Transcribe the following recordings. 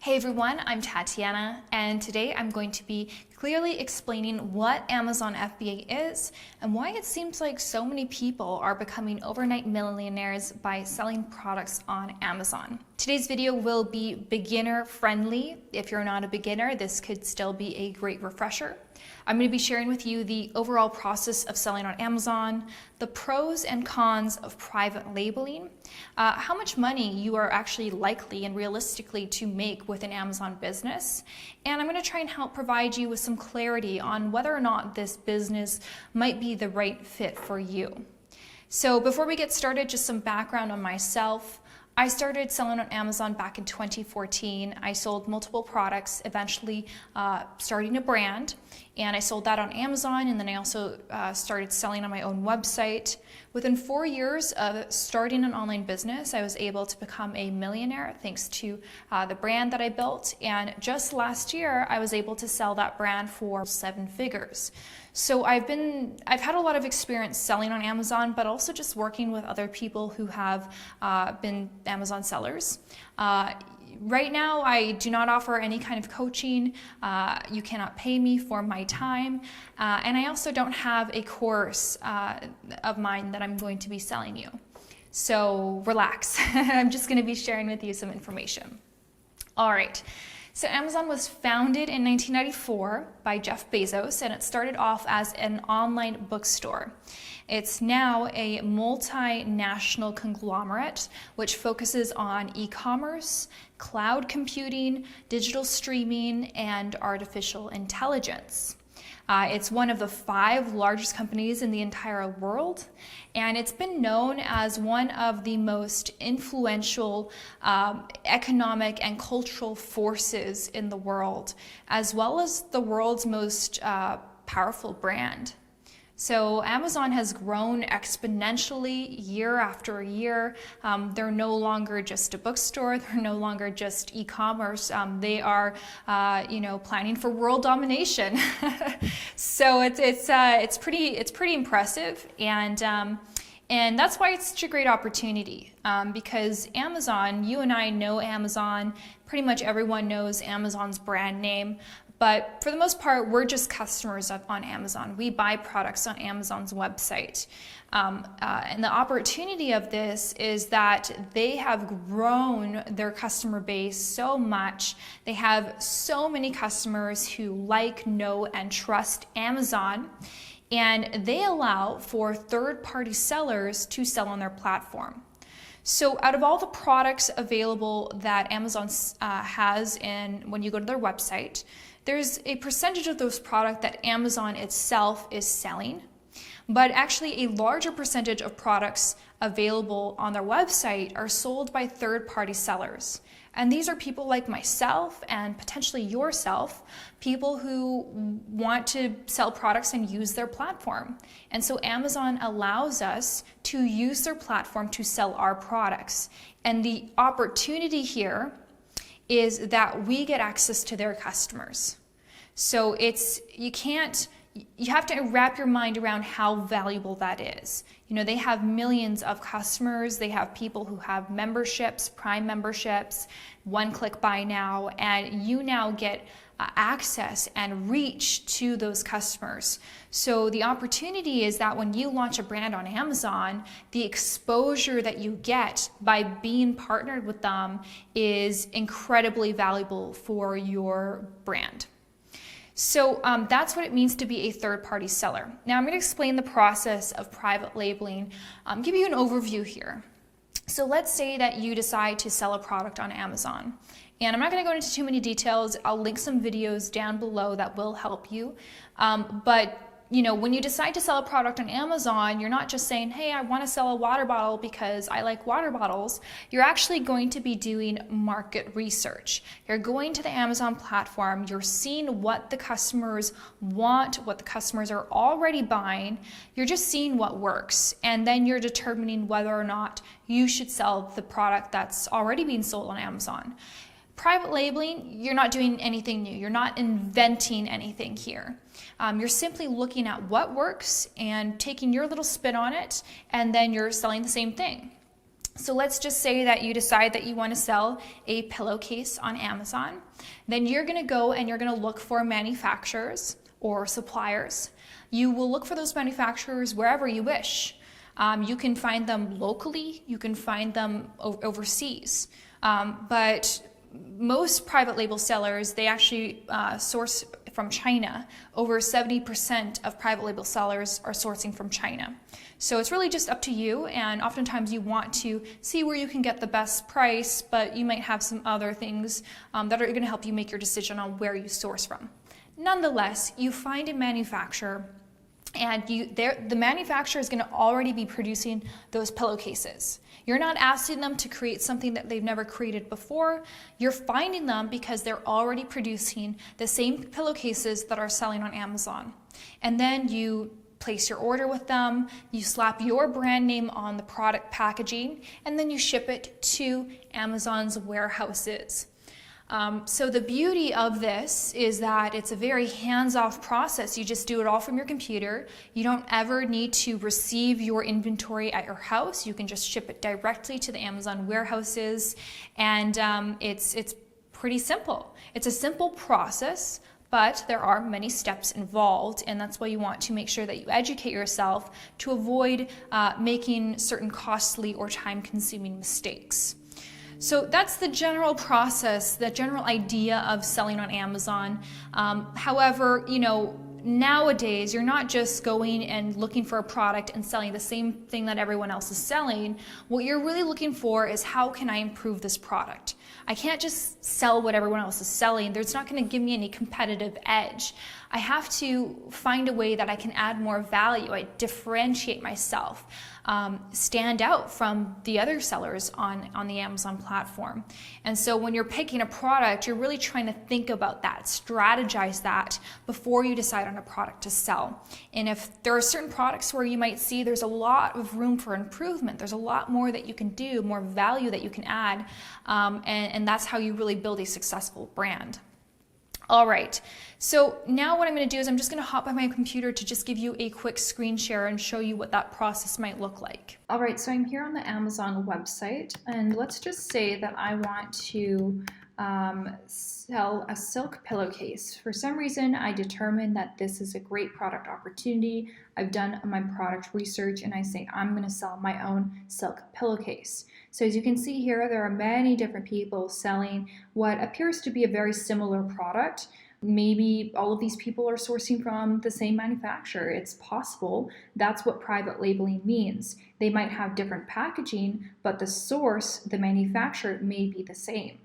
Hey everyone, I'm Tatiana, and today I'm going to be clearly explaining what Amazon FBA is and why it seems like so many people are becoming overnight millionaires by selling products on Amazon. Today's video will be beginner friendly. If you're not a beginner, this could still be a great refresher. I'm going to be sharing with you the overall process of selling on Amazon, the pros and cons of private labeling, how much money you are actually likely and realistically to make with an Amazon business, and I'm going to try and help provide you with some clarity on whether or not this business might be the right fit for you. So before we get started, just some background on myself. I started selling on Amazon back in 2014. I sold multiple products, eventually starting a brand, and I sold that on Amazon, and then I also started selling on my own website. Within 4 years of starting an online business, I was able to become a millionaire thanks to the brand that I built, and just last year I was able to sell that brand for 7 figures. So I've had a lot of experience selling on Amazon, but also just working with other people who have been Amazon sellers. Right now, I do not offer any kind of coaching. You cannot pay me for my time. And I also don't have a course of mine that I'm going to be selling you. So relax. I'm just going to be sharing with you some information. All right. So Amazon was founded in 1994 by Jeff Bezos, and it started off as an online bookstore. It's now a multinational conglomerate which focuses on e-commerce, cloud computing, digital streaming, and artificial intelligence. It's one of the 5 largest companies in the entire world, and it's been known as one of the most influential economic and cultural forces in the world, as well as the world's most powerful brand. So Amazon has grown exponentially year after year. They're no longer just a bookstore. They're no longer just e-commerce. They are, planning for world domination. So it's pretty impressive, and that's why it's such a great opportunity, because Amazon, you and I know Amazon. Pretty much everyone knows Amazon's brand name. But for the most part, we're just customers on Amazon. We buy products on Amazon's website. And the opportunity of this is that they have grown their customer base so much. They have so many customers who like, know, and trust Amazon. And they allow for third-party sellers to sell on their platform. So out of all the products available that Amazon has when you go to their website, there's a percentage of those products that Amazon itself is selling, but actually a larger percentage of products available on their website are sold by third-party sellers. And these are people like myself and potentially yourself, people who want to sell products and use their platform. And so Amazon allows us to use their platform to sell our products. And the opportunity here is that we get access to their customers. So you have to wrap your mind around how valuable that is. You know, they have millions of customers. They have people who have memberships, Prime memberships, one-click buy now, and you now get access and reach to those customers. So the opportunity is that when you launch a brand on Amazon, the exposure that you get by being partnered with them is incredibly valuable for your brand. So that's what it means to be a third-party seller. Now I'm going to explain the process of private labeling, give you an overview here. So let's say that you decide to sell a product on Amazon. And I'm not going to go into too many details. I'll link some videos down below that will help you. But when you decide to sell a product on Amazon, you're not just saying, hey, I want to sell a water bottle because I like water bottles. You're actually going to be doing market research. You're going to the Amazon platform. You're seeing what the customers want, what the customers are already buying. You're just seeing what works. And then you're determining whether or not you should sell the product that's already being sold on Amazon. Private labeling, you're not doing anything new. You're not inventing anything here. You're simply looking at what works and taking your little spin on it, and then you're selling the same thing. So let's just say that you decide that you want to sell a pillowcase on Amazon. Then you're going to go and you're going to look for manufacturers or suppliers. You will look for those manufacturers wherever you wish. You can find them locally, you can find them overseas. But most private label sellers, they actually source from China. Over 70% of private label sellers are sourcing from China. So it's really just up to you, and oftentimes you want to see where you can get the best price, but you might have some other things that are going to help you make your decision on where you source from. Nonetheless, you find a manufacturer, and the manufacturer is going to already be producing those pillowcases. You're not asking them to create something that they've never created before. You're finding them because they're already producing the same pillowcases that are selling on Amazon. And then you place your order with them, you slap your brand name on the product packaging, and then you ship it to Amazon's warehouses. So the beauty of this is that it's a very hands-off process. You just do it all from your computer. You don't ever need to receive your inventory at your house. You can just ship it directly to the Amazon warehouses, and it's pretty simple. It's a simple process, but there are many steps involved, and that's why you want to make sure that you educate yourself to avoid making certain costly or time-consuming mistakes. So that's the general process, the general idea of selling on Amazon. However, nowadays you're not just going and looking for a product and selling the same thing that everyone else is selling. What you're really looking for is, how can I improve this product? I can't just sell what everyone else is selling. It's not going to give me any competitive edge. I have to find a way that I can add more value. I differentiate myself, stand out from the other sellers on the Amazon platform. And so when you're picking a product, you're really trying to think about that, strategize that before you decide on a product to sell. And if there are certain products where you might see there's a lot of room for improvement, there's a lot more that you can do, more value that you can add, and that's how you really build a successful brand. All right, so now what I'm going to do is I'm just going to hop on my computer to just give you a quick screen share and show you what that process might look like. All right, so I'm here on the Amazon website, and let's just say that I want to sell a silk pillowcase. For some reason, I determined that this is a great product opportunity. I've done my product research, and I say I'm going to sell my own silk pillowcase. So as you can see here, there are many different people selling what appears to be a very similar product. Maybe all of these people are sourcing from the same manufacturer. It's possible. That's what private labeling means. They might have different packaging, but the source, the manufacturer, may be the same.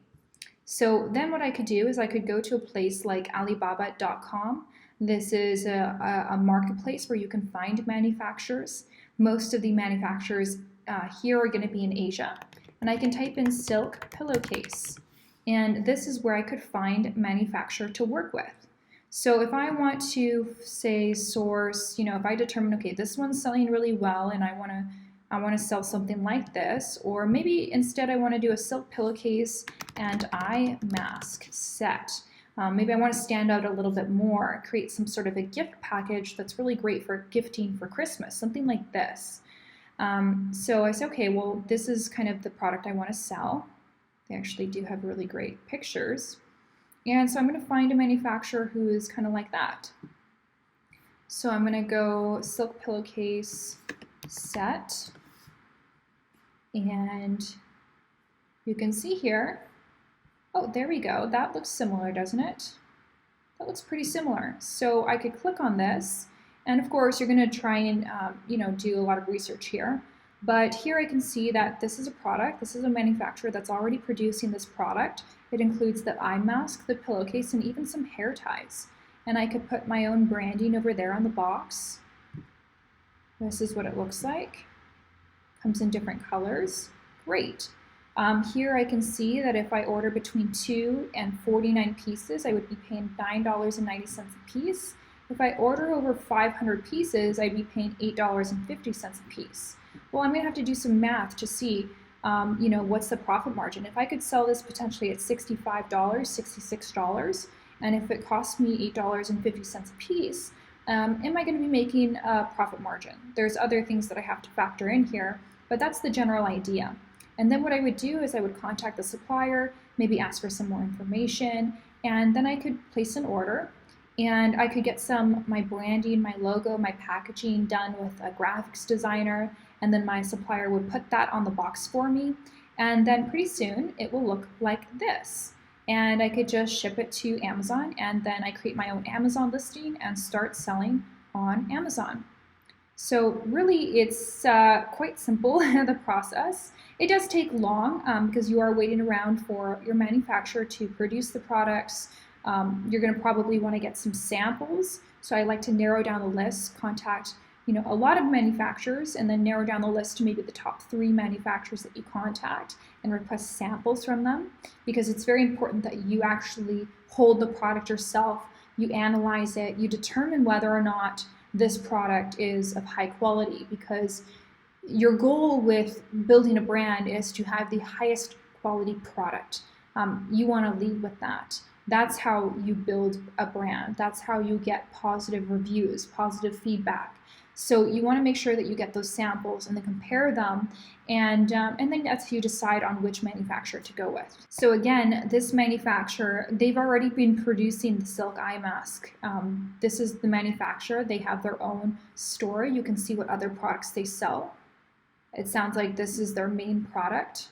So then what I could do is I could go to a place like Alibaba.com. This is a marketplace where you can find manufacturers. Most of the manufacturers here are going to be in Asia. And I can type in silk pillowcase. And this is where I could find manufacturer to work with. So if I want to, say, source, if I determine, okay, this one's selling really well and I want to sell something like this, or maybe instead I want to do a silk pillowcase and eye mask set. Maybe I want to stand out a little bit more, create some sort of a gift package that's really great for gifting for Christmas, something like this. So I said, okay, well, this is kind of the product I want to sell. They actually do have really great pictures. And so I'm going to find a manufacturer who is kind of like that. So I'm going to go silk pillowcase set. And you can see here, oh, there we go. That looks similar, doesn't it? That looks pretty similar. So I could click on this. And of course, you're going to try and do a lot of research here. But here I can see that this is a product. This is a manufacturer that's already producing this product. It includes the eye mask, the pillowcase, and even some hair ties. And I could put my own branding over there on the box. This is what it looks like. Comes in different colors. Great. Here I can see that if I order between 2 and 49 pieces, I would be paying $9.90 a piece. If I order over 500 pieces, I'd be paying $8.50 a piece. Well, I'm going to have to do some math to see, what's the profit margin. If I could sell this potentially at $65, $66, and if it costs me $8.50 a piece, am I going to be making a profit margin? There's other things that I have to factor in here, but that's the general idea. And then what I would do is I would contact the supplier, maybe ask for some more information, and then I could place an order. And I could get my branding, my logo, my packaging done with a graphics designer, and then my supplier would put that on the box for me. And then pretty soon it will look like this. And I could just ship it to Amazon, and then I create my own Amazon listing and start selling on Amazon. So really it's quite simple, the process. It does take long because you are waiting around for your manufacturer to produce the products. You're going to probably want to get some samples. So I like to narrow down the list, contact a lot of manufacturers, and then narrow down the list to maybe the top 3 manufacturers that you contact and request samples from them, because it's very important that you actually hold the product yourself, you analyze it, you determine whether or not this product is of high quality, because your goal with building a brand is to have the highest quality product. You want to lead with that. That's how you build a brand. That's how you get positive reviews, positive feedback. So you want to make sure that you get those samples and then compare them, and then that's how you decide on which manufacturer to go with. So again, this manufacturer, they've already been producing the silk eye mask. This is the manufacturer. They have their own store. You can see what other products they sell. It sounds like this is their main product.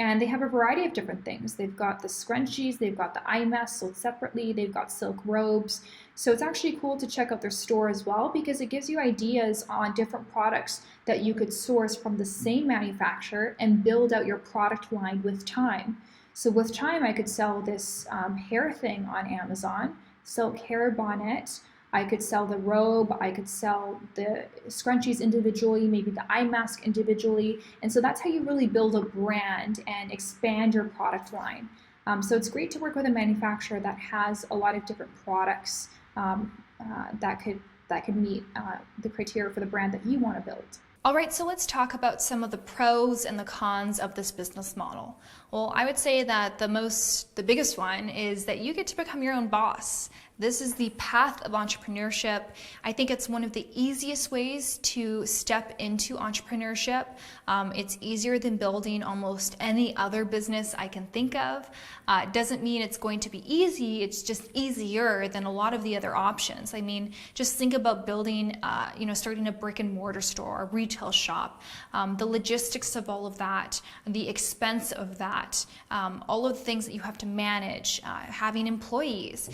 And they have a variety of different things. They've got the scrunchies, they've got the eye masks sold separately, they've got silk robes. So it's actually cool to check out their store as well, because it gives you ideas on different products that you could source from the same manufacturer and build out your product line with time. So with time, I could sell this hair thing on Amazon, silk hair bonnet. I could sell the robe, I could sell the scrunchies individually, maybe the eye mask individually. And so that's how you really build a brand and expand your product line. So it's great to work with a manufacturer that has a lot of different products that could meet the criteria for the brand that you want to build. All right, so let's talk about some of the pros and the cons of this business model. Well, I would say that the biggest one is that you get to become your own boss. This is the path of entrepreneurship. I think it's one of the easiest ways to step into entrepreneurship. It's easier than building almost any other business I can think of. It doesn't mean it's going to be easy, it's just easier than a lot of the other options. I mean, just think about building, starting a brick and mortar store, a retail shop, the logistics of all of that, the expense of that, all of the things that you have to manage, having employees.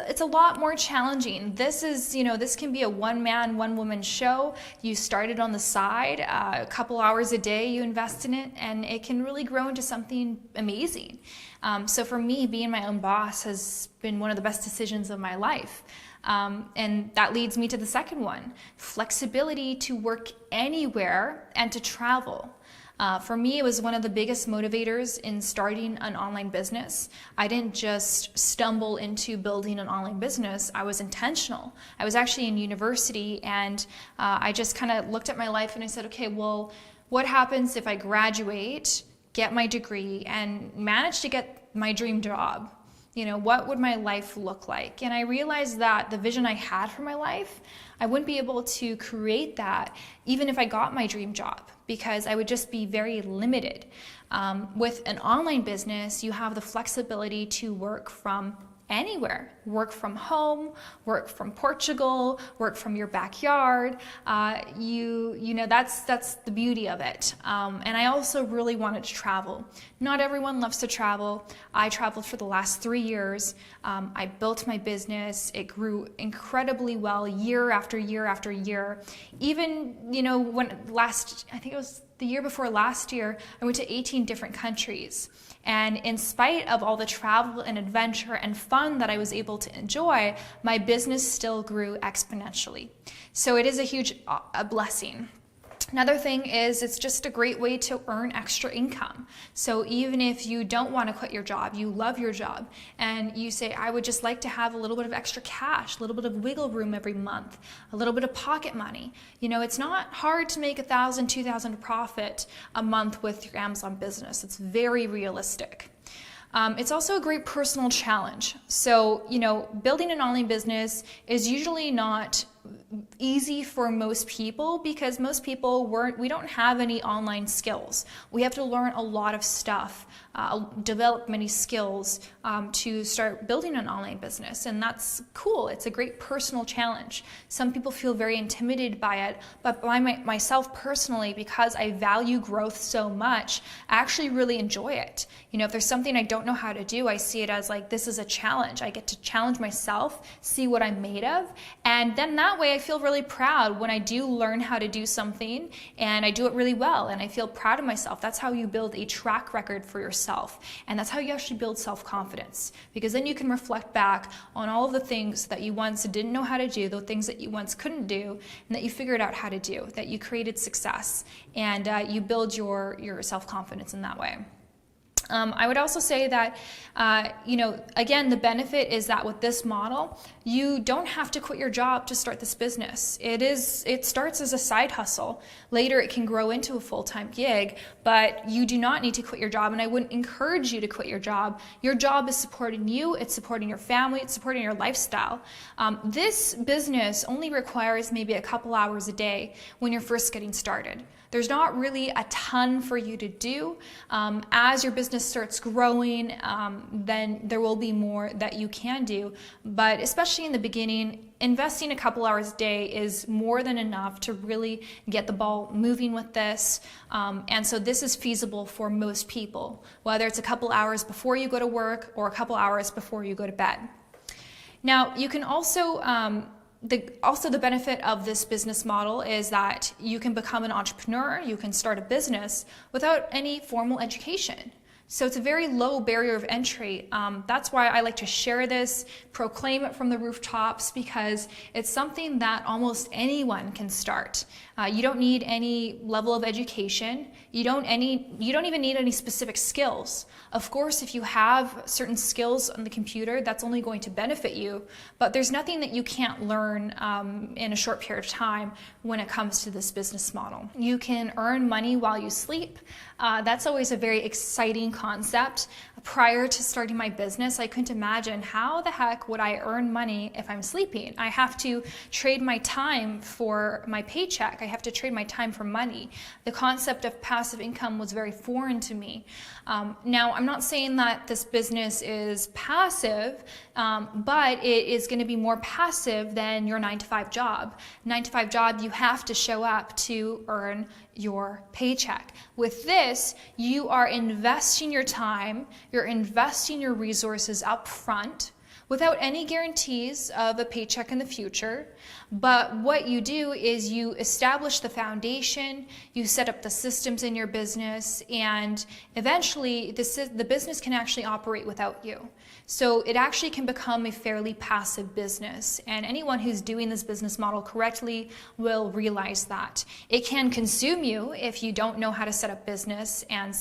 It's a lot more challenging. This can be a one-man, one-woman show. You start it on the side, a couple hours a day you invest in it, and it can really grow into something amazing. So for me, being my own boss has been one of the best decisions of my life. And that leads me to the second one, flexibility to work anywhere and to travel. For me, it was one of the biggest motivators in starting an online business. I didn't just stumble into building an online business. I was intentional. I was actually in university, and I just kind of looked at my life and I said, okay, well, what happens if I graduate, get my degree, and manage to get my dream job? What would my life look like? And I realized that the vision I had for my life, I wouldn't be able to create that even if I got my dream job, because I would just be very limited. With an online business, you have the flexibility to work from anywhere, work from home, work from Portugal, work from your backyard. That's the beauty of it. And I also really wanted to travel. Not everyone loves to travel. I traveled for the last 3 years. I built my business. It grew incredibly well year after year after year. Even, I think it was the year before last year, I went to 18 different countries. And in spite of all the travel and adventure and fun that I was able to enjoy, my business still grew exponentially. So it is a huge blessing. Another thing is it's just a great way to earn extra income. So even if you don't want to quit your job, you love your job, and you say, I would just like to have a little bit of extra cash, a little bit of wiggle room every month, a little bit of pocket money. It's not hard to make $1,000, $2,000 profit a month with your Amazon business. It's very realistic. It's also a great personal challenge. So, building an online business is usually not easy for most people because most people we don't have any online skills. We have to learn a lot of stuff, develop many skills to start building an online business, and that's cool. It's a great personal challenge. Some people feel very intimidated by it, but myself personally, because I value growth so much, I actually really enjoy it. If there's something I don't know how to do, I see it as like, this is a challenge. I get to challenge myself, see what I'm made of, and then that way I feel really proud when I do learn how to do something and I do it really well and I feel proud of myself. That's how you build a track record for yourself, and that's how you actually build self-confidence, because then you can reflect back on all of the things that you once didn't know how to do, the things that you once couldn't do, and that you figured out how to do, that you created success, and you build your self-confidence in that way. I would also say that, again, the benefit is that with this model, you don't have to quit your job to start this business. It starts as a side hustle. Later, it can grow into a full-time gig, but you do not need to quit your job, and I wouldn't encourage you to quit your job. Your job is supporting you, it's supporting your family, it's supporting your lifestyle. This business only requires maybe a couple hours a day when you're first getting started. There's not really a ton for you to do. As your business starts growing, then there will be more that you can do. But especially in the beginning, investing a couple hours a day is more than enough to really get the ball moving with this. And so this is feasible for most people, whether it's a couple hours before you go to work or a couple hours before you go to bed. Now, you can also the benefit of this business model is that you can become an entrepreneur, you can start a business without any formal education. So it's a very low barrier of entry. That's why I like to share this, proclaim it from the rooftops, because it's something that almost anyone can start. You don't need any level of education. You don't even need any specific skills. Of course, if you have certain skills on the computer, that's only going to benefit you, but there's nothing that you can't learn in a short period of time when it comes to this business model. You can earn money while you sleep. That's always a very exciting concept. Prior to starting my business, I couldn't imagine how the heck would I earn money if I'm sleeping. I have to trade my time for my paycheck. I have to trade my time for money. The concept of passive income was very foreign to me. Now, I'm not saying that this business is passive, but it is going to be more passive than your 9-to-5 job. 9-to-5 job, you have to show up to earn your paycheck. With this, you are investing your time, you're investing your resources up front without any guarantees of a paycheck in the future. But what you do is you establish the foundation, you set up the systems in your business, and eventually the business can actually operate without you. So it actually can become a fairly passive business, and anyone who's doing this business model correctly will realize that. It can consume you if you don't know how to set up business and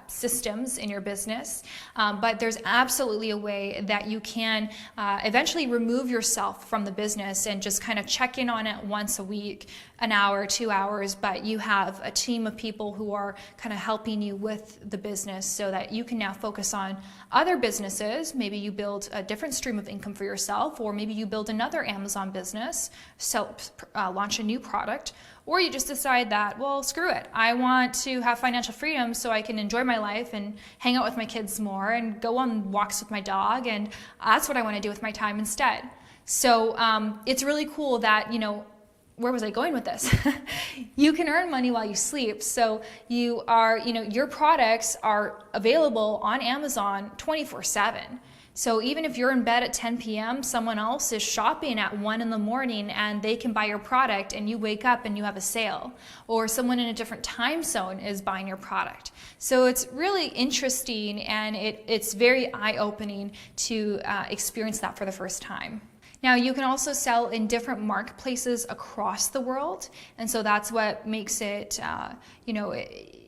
systems in your business, but there's absolutely a way that you can eventually remove yourself from the business and just kind of check in on it once a week, an hour, 2 hours, but you have a team of people who are kind of helping you with the business so that you can now focus on other businesses. Maybe you build a different stream of income for yourself, or maybe you build another Amazon business, launch a new product, or you just decide that, well, screw it. I want to have financial freedom so I can enjoy my life and hang out with my kids more and go on walks with my dog, and that's what I want to do with my time instead. So it's really cool that, where was I going with this? You can earn money while you sleep. So you are, your products are available on Amazon 24/7. So even if you're in bed at 10 p.m., someone else is shopping at 1 in the morning and they can buy your product, and you wake up and you have a sale. Or someone in a different time zone is buying your product. So it's really interesting, and it's very eye-opening to experience that for the first time. Now, you can also sell in different marketplaces across the world, and so that's what makes it,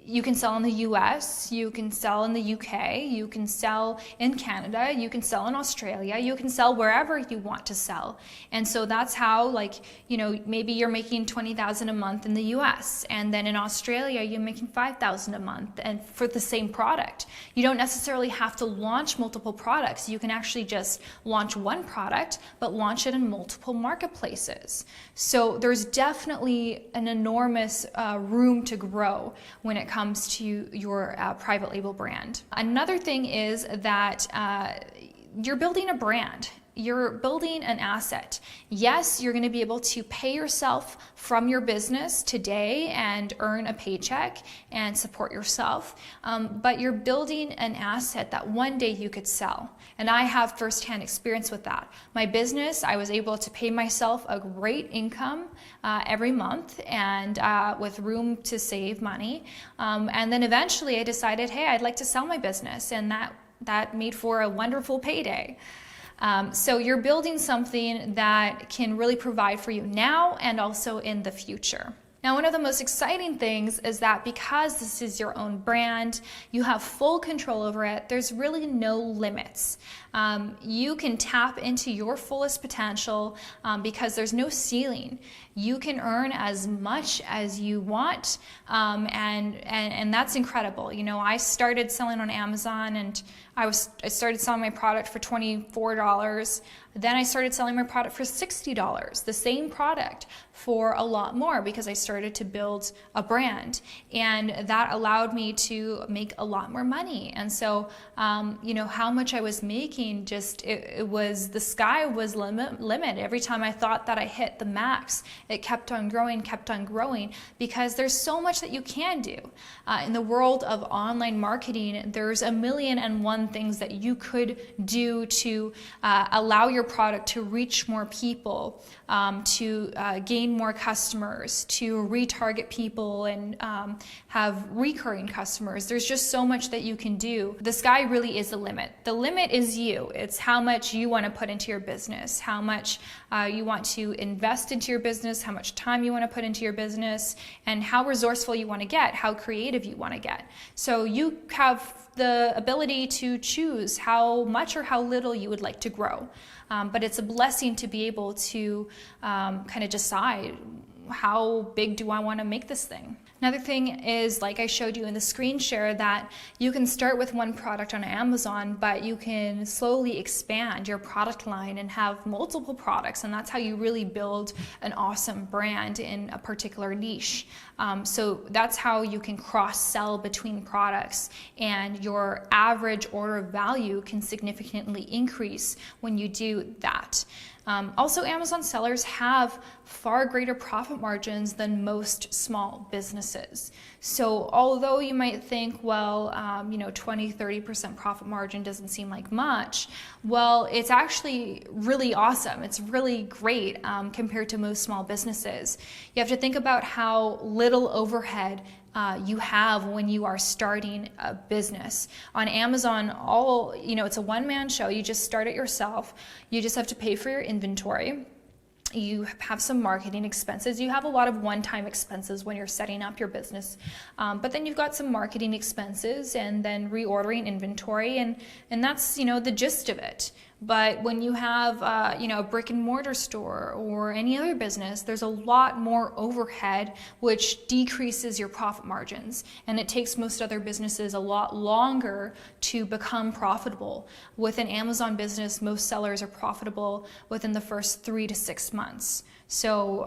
You can sell in the US, you can sell in the UK, you can sell in Canada, you can sell in Australia, you can sell wherever you want to sell. And so that's how, like, you know, maybe you're making $20,000 a month in the US, and then in Australia you're making $5,000 a month, and for the same product. You don't necessarily have to launch multiple products. You can actually just launch one product, but launch it in multiple marketplaces. So there's definitely an enormous room to grow when it comes to your private label brand. Another thing is that you're building a brand. You're building an asset. Yes, you're going to be able to pay yourself from your business today and earn a paycheck and support yourself, but you're building an asset that one day you could sell. And I have firsthand experience with that. My business, I was able to pay myself a great income every month, and with room to save money. And then eventually I decided, hey, I'd like to sell my business, and that made for a wonderful payday. So you're building something that can really provide for you now and also in the future. Now, one of the most exciting things is that because this is your own brand, you have full control over it. There's really no limits. You can tap into your fullest potential because there's no ceiling. You can earn as much as you want, and that's incredible. You know, I started selling on Amazon, and I started selling my product for $24. Then I started selling my product for $60, the same product, for a lot more, because I started to build a brand, and that allowed me to make a lot more money. And so, you know, how much I was making, just it was, the sky was limit. Every time I thought that I hit the max, it kept on growing, because there's so much that you can do. In the world of online marketing, there's 1,000,001 things that you could do to allow your product to reach more people, to gain more customers, to retarget people, and have recurring customers. There's just so much that you can do. The sky really is the limit. The limit is you. It's how much you want to put into your business, how much you want to invest into your business, how much time you want to put into your business, and how resourceful you want to get, how creative you want to get. So you have the ability to choose how much or how little you would like to grow. But it's a blessing to be able to kind of decide, how big do I want to make this thing? Another thing is, like I showed you in the screen share, that you can start with one product on Amazon, but you can slowly expand your product line and have multiple products, and that's how you really build an awesome brand in a particular niche. So that's how you can cross-sell between products, and your average order value can significantly increase when you do that. Also, Amazon sellers have far greater profit margins than most small businesses. So although you might think, well, you know, 20–30% profit margin doesn't seem like much, well, it's actually really awesome. It's really great compared to most small businesses. You have to think about how little overhead you have when you are starting a business. On Amazon, it's a one-man show. You just start it yourself. You just have to pay for your inventory. You have some marketing expenses. You have a lot of one-time expenses when you're setting up your business. But then you've got some marketing expenses, and then reordering inventory, and that's, you know, the gist of it. But when you have, a brick and mortar store or any other business, there's a lot more overhead, which decreases your profit margins. And it takes most other businesses a lot longer to become profitable. With an Amazon business, most sellers are profitable within the first 3 to 6 months. So,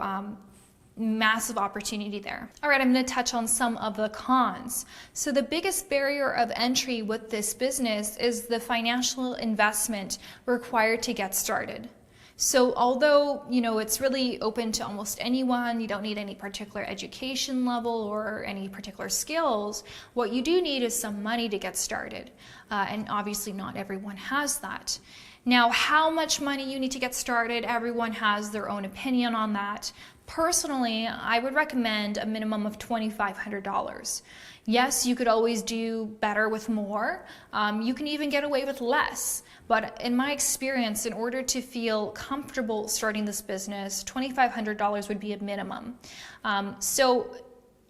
massive opportunity there. All right, I'm going to touch on some of the cons. So the biggest barrier of entry with this business is the financial investment required to get started. So although, you know, it's really open to almost anyone, you don't need any particular education level or any particular skills, what you do need is some money to get started. And obviously not everyone has that. Now, how much money you need to get started, everyone has their own opinion on that. Personally, I would recommend a minimum of $2,500. Yes, you could always do better with more. You can even get away with less. But in my experience, in order to feel comfortable starting this business, $2,500 would be a minimum. So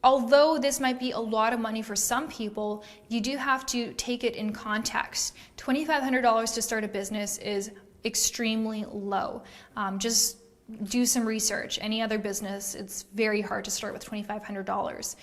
although this might be a lot of money for some people, you do have to take it in context. $2,500 to start a business is extremely low. Just do some research. Any other business, it's very hard to start with $2,500.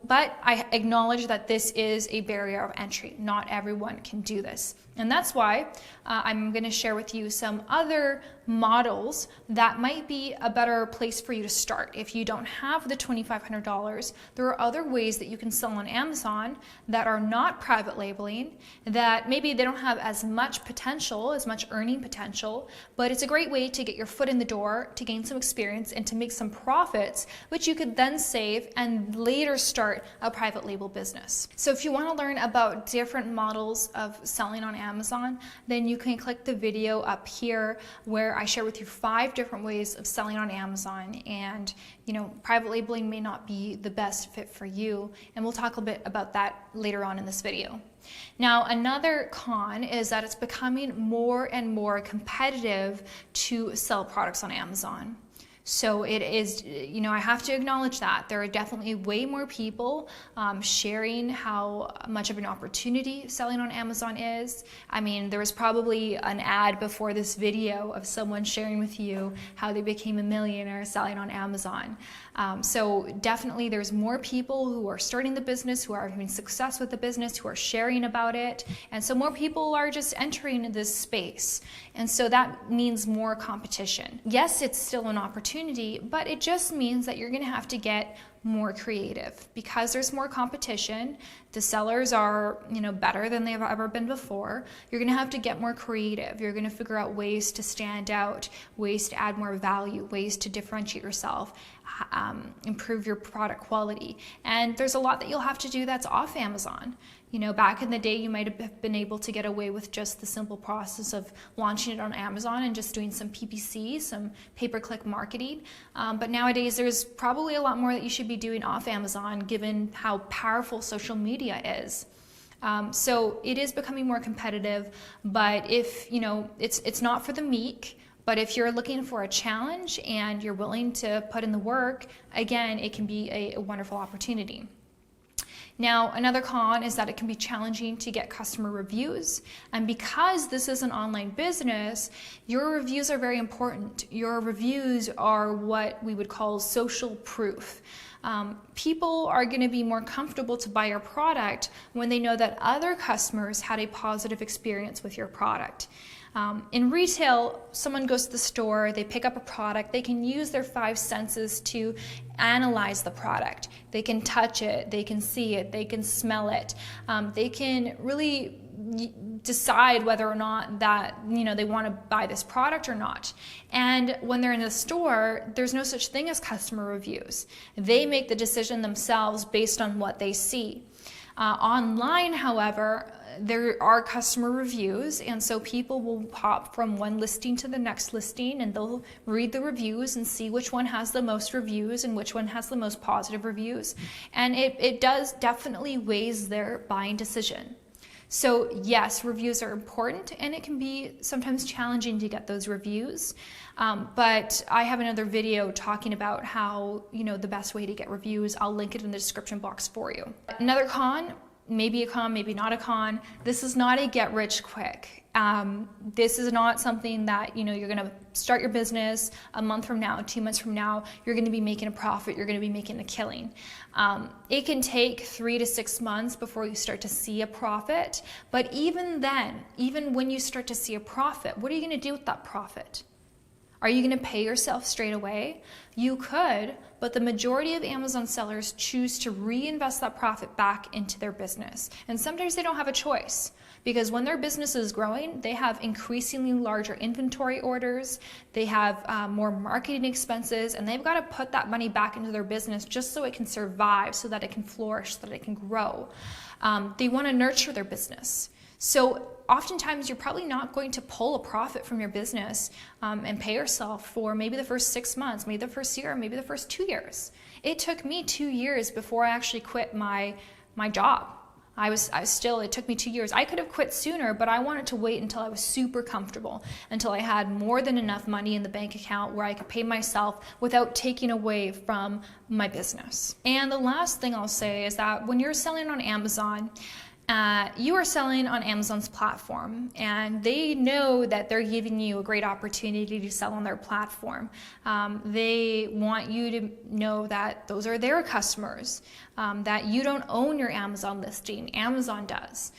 But I acknowledge that this is a barrier of entry. Not everyone can do this. And that's why I'm going to share with you some other models that might be a better place for you to start. If you don't have the $2,500, there are other ways that you can sell on Amazon that are not private labeling, that maybe they don't have as much potential, as much earning potential, but it's a great way to get your foot in the door, to gain some experience, and to make some profits, which you could then save and later start a private label business. So if you want to learn about different models of selling on Amazon, then you can click the video up here where I share with you 5 different ways of selling on Amazon. And private labeling may not be the best fit for you, and we'll talk a bit about that later on in this video. Now, another con is that it's becoming more and more competitive to sell products on Amazon. So it is, I have to acknowledge that there are definitely way more people sharing how much of an opportunity selling on Amazon is. I mean, there was probably an ad before this video of someone sharing with you how they became a millionaire selling on Amazon. So definitely there's more people who are starting the business, who are having success with the business, who are sharing about it. And so more people are just entering this space. And so that means more competition. Yes, it's still an opportunity, but it just means that you're going to have to get more creative because there's more competition. The sellers are, better than they've ever been before. You're going to have to get more creative. You're going to figure out ways to stand out, ways to add more value, ways to differentiate yourself, improve your product quality. And there's a lot that you'll have to do that's off Amazon. Back in the day, you might have been able to get away with just the simple process of launching it on Amazon and just doing some PPC, some pay-per-click marketing. But nowadays, there's probably a lot more that you should be doing off Amazon, given how powerful social media is. So it is becoming more competitive, but if, it's not for the meek. But if you're looking for a challenge and you're willing to put in the work, again, it can be a wonderful opportunity. Now, another con is that it can be challenging to get customer reviews. And because this is an online business, your reviews are very important. Your reviews are what we would call social proof. People are going to be more comfortable to buy your product when they know that other customers had a positive experience with your product. In retail, someone goes to the store, they pick up a product, they can use their 5 senses to analyze the product. They can touch it, they can see it, they can smell it. They can really decide whether or not that they want to buy this product or not. And when they're in the store, there's no such thing as customer reviews. They make the decision themselves based on what they see. Online, however, there are customer reviews, and so people will hop from one listing to the next listing, and they'll read the reviews and see which one has the most reviews and which one has the most positive reviews. And it does definitely weighs their buying decision. So yes, reviews are important, and it can be sometimes challenging to get those reviews. But I have another video talking about how, the best way to get reviews. I'll link it in the description box for you. Another con, maybe a con, maybe not a con. This is not a get rich quick. This is not something that, you're going to start your business a month from now, 2 months from now, you're going to be making a profit, you're going to be making a killing. It can take 3 to 6 months before you start to see a profit. But even then, even when you start to see a profit, what are you going to do with that profit? Are you going to pay yourself straight away? You could, but the majority of Amazon sellers choose to reinvest that profit back into their business. And sometimes they don't have a choice, because when their business is growing, they have increasingly larger inventory orders, they have more marketing expenses, and they've got to put that money back into their business just so it can survive, so that it can flourish, so that it can grow. They want to nurture their business. So oftentimes you're probably not going to pull a profit from your business and pay yourself for maybe the first 6 months, maybe the first year, maybe the first 2 years. It took me 2 years before I actually quit my job. It took me 2 years. I could have quit sooner, but I wanted to wait until I was super comfortable, until I had more than enough money in the bank account where I could pay myself without taking away from my business. And the last thing I'll say is that when you're selling on Amazon, you are selling on Amazon's platform, and they know that they're giving you a great opportunity to sell on their platform. They want you to know that those are their customers, that you don't own your Amazon listing, Amazon does.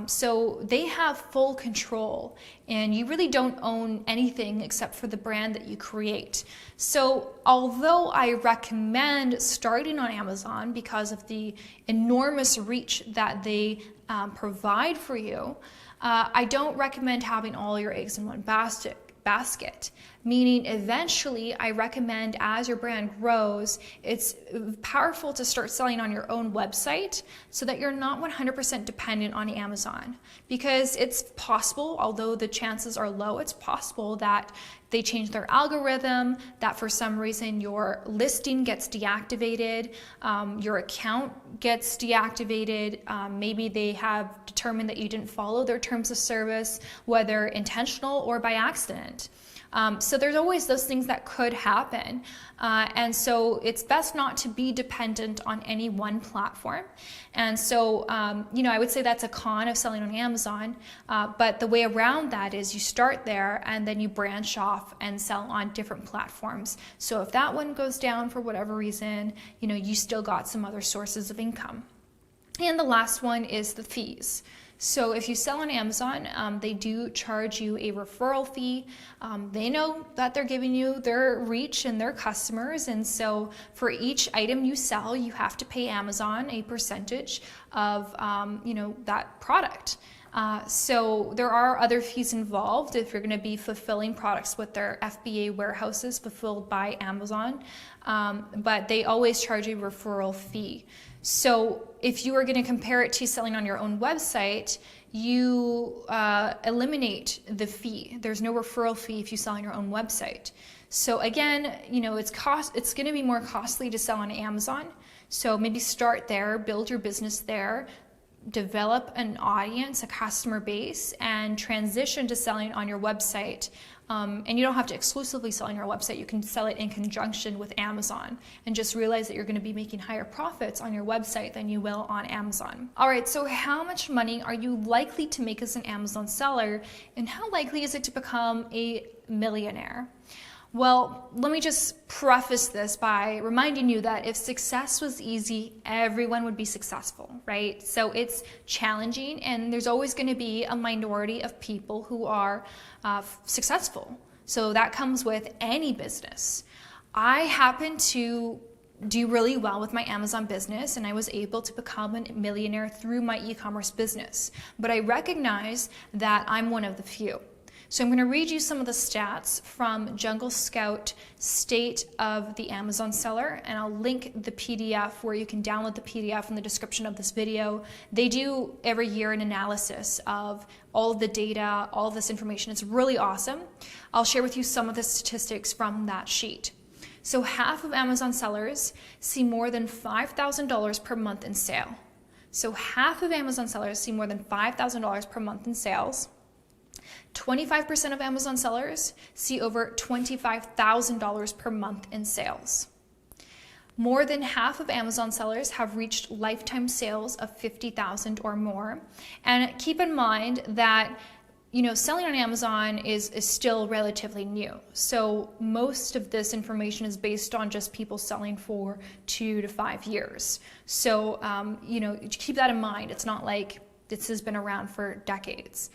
So they have full control, and you really don't own anything except for the brand that you create. So although I recommend starting on Amazon because of the enormous reach that they provide for you, I don't recommend having all your eggs in one basket, meaning eventually I recommend as your brand grows, it's powerful to start selling on your own website so that you're not 100% dependent on Amazon, because it's possible, although the chances are low, it's possible that they change their algorithm, that for some reason your listing gets deactivated, your account gets deactivated, maybe they have determined that you didn't follow their terms of service, whether intentional or by accident. So there's always those things that could happen. And so it's best not to be dependent on any one platform. And so, I would say that's a con of selling on Amazon. But the way around that is you start there and then you branch off and sell on different platforms. So if that one goes down for whatever reason, you still got some other sources of income. And the last one is the fees. So if you sell on Amazon, they do charge you a referral fee. They know that they're giving you their reach and their customers. And so for each item you sell, you have to pay Amazon a percentage of, that product. So there are other fees involved if you're going to be fulfilling products with their FBA warehouses fulfilled by Amazon, but they always charge a referral fee. So if you are going to compare it to selling on your own website, you eliminate the fee. There's no referral fee if you sell on your own website. So again, it's going to be more costly to sell on Amazon. So maybe start there, build your business there, develop an audience, a customer base, and transition to selling on your website. And you don't have to exclusively sell on your website. You can sell it in conjunction with Amazon, and just realize that you're going to be making higher profits on your website than you will on Amazon. All right, so how much money are you likely to make as an Amazon seller, and how likely is it to become a millionaire? Well, let me just preface this by reminding you that if success was easy, everyone would be successful, right? So it's challenging, and there's always going to be a minority of people who are successful. So that comes with any business. I happen to do really well with my Amazon business, and I was able to become a millionaire through my e-commerce business. But I recognize that I'm one of the few. So I'm going to read you some of the stats from Jungle Scout State of the Amazon Seller, and I'll link the PDF where you can download the PDF in the description of this video. They do every year an analysis of all of the data, all of this information. It's really awesome. I'll share with you some of the statistics from that sheet. So half of Amazon sellers see more than $5,000 per month in sale. So half of Amazon sellers see more than $5,000 per month in sales. 25% of Amazon sellers see over $25,000 per month in sales. More than half of Amazon sellers have reached lifetime sales of $50,000 or more. And keep in mind that selling on Amazon is still relatively new. So most of this information is based on just people selling for 2 to 5 years. So, keep that in mind. It's not like this has been around for decades.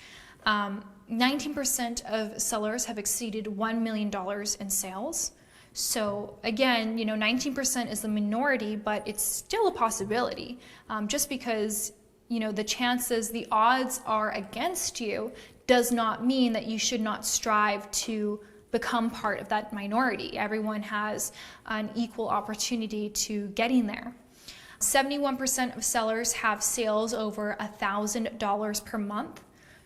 19% of sellers have exceeded $1 million in sales. So again, 19% is the minority, but it's still a possibility. Just because, the odds are against you does not mean that you should not strive to become part of that minority. Everyone has an equal opportunity to getting there. 71% of sellers have sales over $1,000 per month.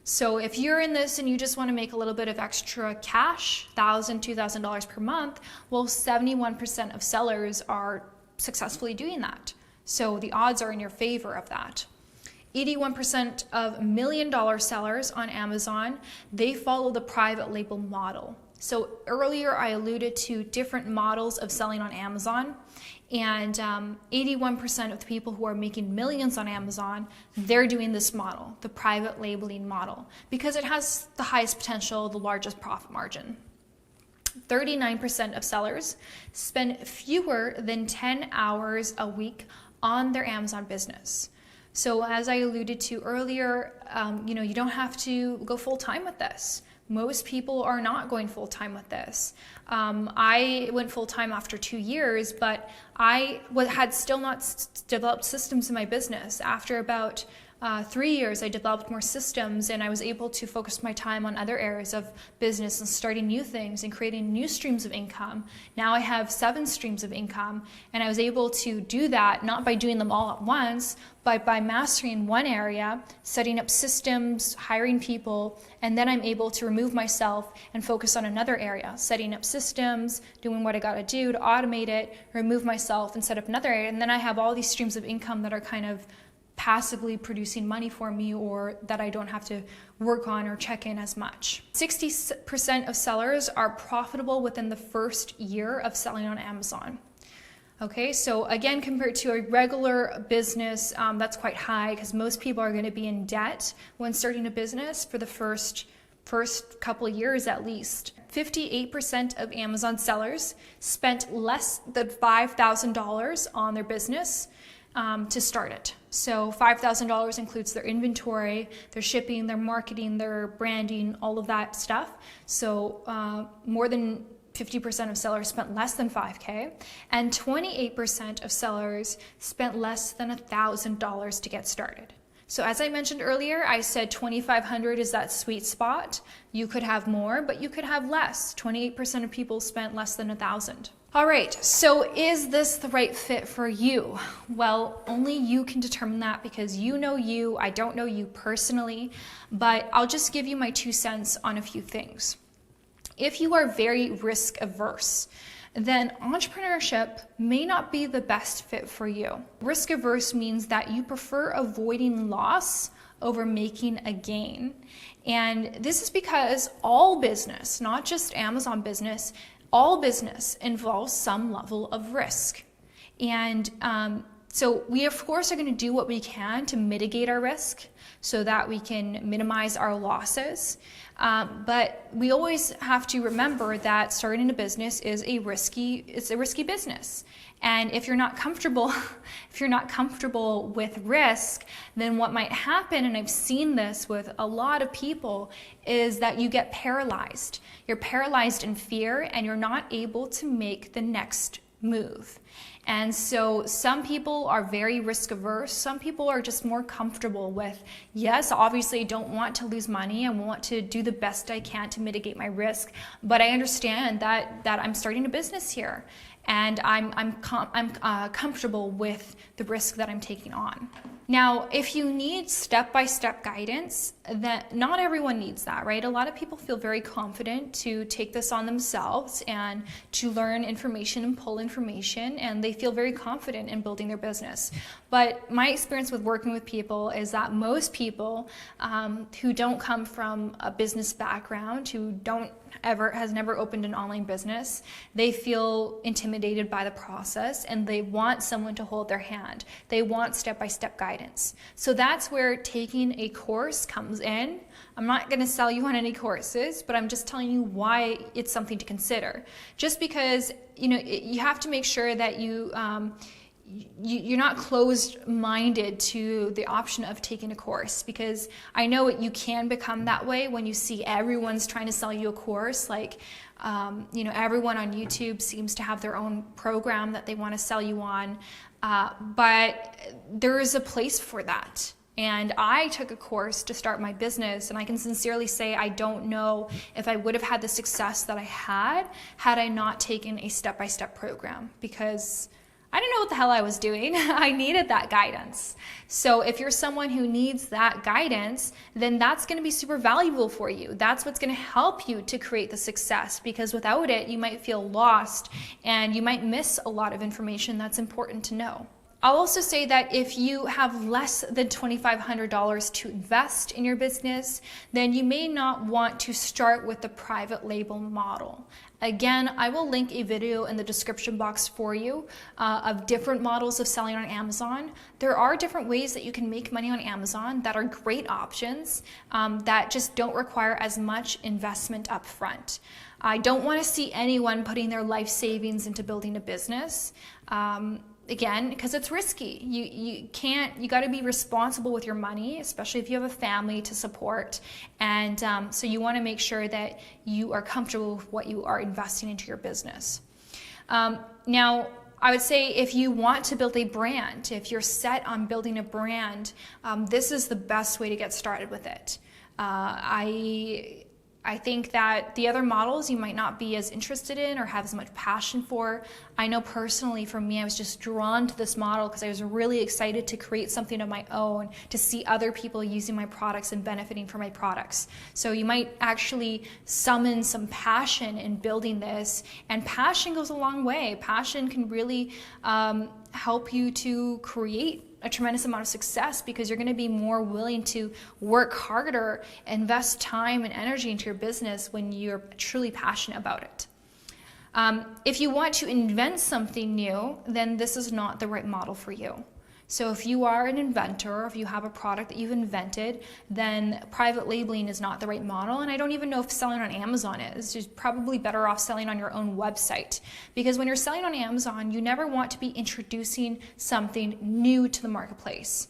So if you're in this and you just want to make a little bit of extra cash, $1,000, $2,000 per month, well, 71% of sellers are successfully doing that. So the odds are in your favor of that. 81% of million-dollar sellers on Amazon, they follow the private label model. So earlier I alluded to different models of selling on Amazon, and 81% of the people who are making millions on Amazon, they're doing this model, the private labeling model, because it has the highest potential, the largest profit margin. 39% of sellers spend fewer than 10 hours a week on their Amazon business. So as I alluded to earlier, you don't have to go full-time with this. Most people are not going full-time with this. I went full-time after 2 years, but I had still not developed systems in my business. After about 3 years, I developed more systems, and I was able to focus my time on other areas of business and starting new things and creating new streams of income. Now I have 7 streams of income, and I was able to do that not by doing them all at once, but by mastering one area, setting up systems, hiring people, and then I'm able to remove myself and focus on another area, setting up systems, doing what I gotta do to automate it, remove myself and set up another area, and then I have all these streams of income that are kind of passively producing money for me, or that I don't have to work on or check in as much. 60% of sellers are profitable within the first year of selling on Amazon. Okay, so again, compared to a regular business, that's quite high, because most people are going to be in debt when starting a business for the first couple of years at least. 58% of Amazon sellers spent less than $5,000 on their business to start it. So $5,000 includes their inventory, their shipping, their marketing, their branding, all of that stuff. So more than 50% of sellers spent less than $5K, and 28% of sellers spent less than $1,000 to get started. So as I mentioned earlier, I said 2,500 is that sweet spot. You could have more, but you could have less. 28% of people spent less than 1,000. All right, so is this the right fit for you? Well, only you can determine that, because you know you. I don't know you personally, but I'll just give you my 2 cents on a few things. If you are very risk averse, then entrepreneurship may not be the best fit for you. Risk averse means that you prefer avoiding loss over making a gain. And this is because all business, not just Amazon business, all business involves some level of risk. And so we of course are going to do what we can to mitigate our risk so that we can minimize our losses. But we always have to remember that starting a business is a risky business. And if you're not comfortable, with risk, then what might happen, and I've seen this with a lot of people, is that you get paralyzed. You're paralyzed in fear, and you're not able to make the next move. And so some people are very risk averse. Some people are just more comfortable with, yes, obviously I don't want to lose money. I want to do the best I can to mitigate my risk, but I understand that I'm starting a business here, and I'm comfortable with the risk that I'm taking on. Now, if you need step-by-step guidance, that not everyone needs that, right? A lot of people feel very confident to take this on themselves and to learn information and pull information, and they feel very confident in building their business. But my experience with working with people is that most people who don't come from a business background, who has never opened an online business, they feel intimidated by the process, and they want someone to hold their hand. They want step-by-step guidance. So that's where taking a course comes in. I'm not going to sell you on any courses, but I'm just telling you why it's something to consider. Just because, you have to make sure that you're not closed-minded to the option of taking a course, because I know you can become that way when you see everyone's trying to sell you a course. Like, everyone on YouTube seems to have their own program that they want to sell you on, but there is a place for that. And I took a course to start my business, and I can sincerely say I don't know if I would have had the success that I had I not taken a step-by-step program, because I didn't know what the hell I was doing. I needed that guidance. So if you're someone who needs that guidance, then that's going to be super valuable for you. That's what's going to help you to create the success, because without it, you might feel lost and you might miss a lot of information that's important to know. I'll also say that if you have less than $2,500 to invest in your business, then you may not want to start with the private label model. Again, I will link a video in the description box for you of different models of selling on Amazon. There are different ways that you can make money on Amazon that are great options that just don't require as much investment up front. I don't want to see anyone putting their life savings into building a business. Again, because it's risky. You got to be responsible with your money, especially if you have a family to support. And so you want to make sure that you are comfortable with what you are investing into your business. Now, I would say if you want to build a brand, if you're set on building a brand, this is the best way to get started with it. I think that the other models you might not be as interested in or have as much passion for. I know personally for me, I was just drawn to this model because I was really excited to create something of my own, to see other people using my products and benefiting from my products. So you might actually summon some passion in building this, and passion goes a long way. Passion can really help you to create a tremendous amount of success because you're going to be more willing to work harder, invest time and energy into your business when you're truly passionate about it. If you want to invent something new, then this is not the right model for you. So if you are an inventor, if you have a product that you've invented, then private labeling is not the right model. And I don't even know if selling on Amazon is. You're probably better off selling on your own website. Because when you're selling on Amazon, you never want to be introducing something new to the marketplace.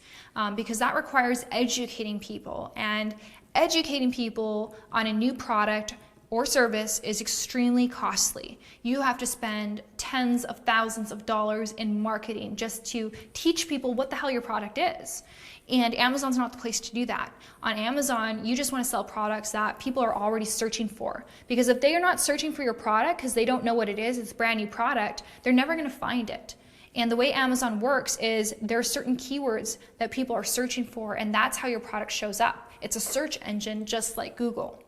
Because that requires educating people. And educating people on a new product or service is extremely costly. You have to spend tens of thousands of dollars in marketing just to teach people what the hell your product is. And Amazon's not the place to do that. On Amazon, you just want to sell products that people are already searching for. Because if they are not searching for your product because they don't know what it is, it's a brand new product, they're never going to find it. And the way Amazon works is there are certain keywords that people are searching for, and that's how your product shows up. It's a search engine just like Google.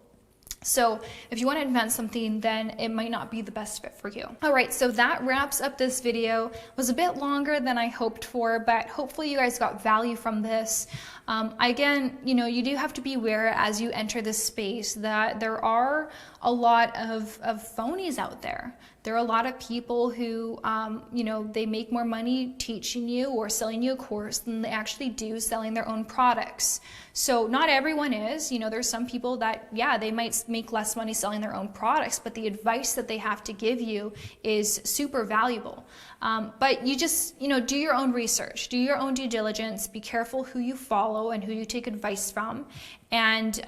So if you want to invent something, then it might not be the best fit for you. All right, so that wraps up this video. It was a bit longer than I hoped for, but hopefully you guys got value from this. Again, you do have to be aware as you enter this space that there are a lot of phonies out there. There are a lot of people who, they make more money teaching you or selling you a course than they actually do selling their own products. So not everyone is, there's some people that, they might make less money selling their own products, but the advice that they have to give you is super valuable. But you just, do your own research, do your own due diligence, be careful who you follow and who you take advice from, and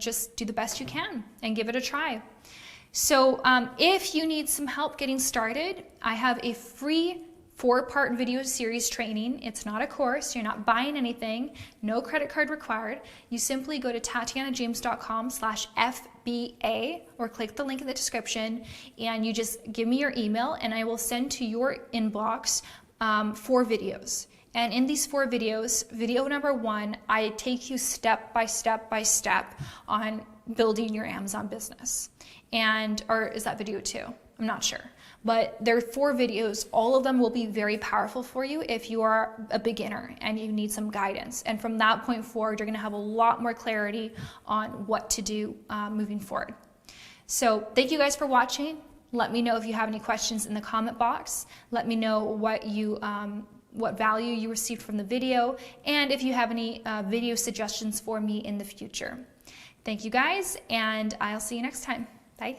just do the best you can and give it a try. So if you need some help getting started, I have a free 4-part video series training. It's not a course. You're not buying anything. No credit card required. You simply go to tatianajames.com/FBA or click the link in the description, and you just give me your email and I will send to your inbox 4 videos. And in these 4 videos, video number 1, I take you step by step on building your Amazon business. Or is that video 2? I'm not sure. But there are 4 videos. All of them will be very powerful for you if you are a beginner and you need some guidance. And from that point forward, you're going to have a lot more clarity on what to do moving forward. So thank you guys for watching. Let me know if you have any questions in the comment box. Let me know what value you received from the video, and if you have any video suggestions for me in the future. Thank you guys, and I'll see you next time. Bye.